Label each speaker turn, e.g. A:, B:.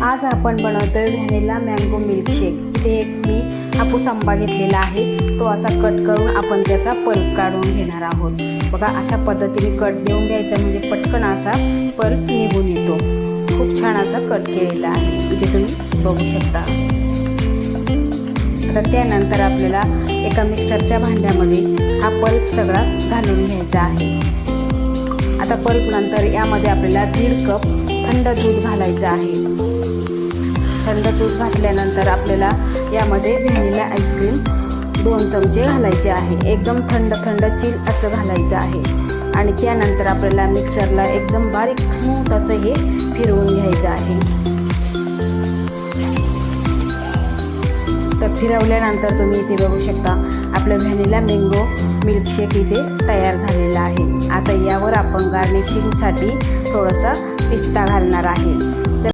A: आज आपण बनवतोय व्हॅनिला मँगो मिल्कशेक। इथे एक मी हापूस आंबा घेतलेला आहे, तो असा कट करून आपण त्याचा पल्प काढून घेणार आहोत। बघा, अशा पद्धतीने कट देऊन घ्यायचा म्हणजे पटकन असा पल्प निघून येतो। खूप छान असा कट केलेला आहे, इथे तुम्ही बघू शकता। आता त्यानंतर आपल्याला एका मिक्सरच्या भांड्यामध्ये हा पल्प सगळा घालून घ्यायचा आहे। आता पल्प नंतर यामध्ये आपल्याला 1.5 कप थंड दूध घालायचं आहे। थंड दूध घातल्यानंतर आपल्याला यामध्ये व्हॅनिला आईस्क्रीम 2 चमचे घालायचे आहे। एकदम थंड चिल असं घालायचं आहे आणि त्यानंतर आपल्याला मिक्सरला एकदम बारीक स्मूथ असं हे फिरवून घ्यायचं आहे। तर फिरवल्यानंतर तुम्ही इथे बघू शकता आपलं व्हॅनिला मँगो मिल्कशेक इथे तयार झालेला आहे। आता यावर आपण गार्निशिंगसाठी थोडासा पिस्ता घालणार आहे।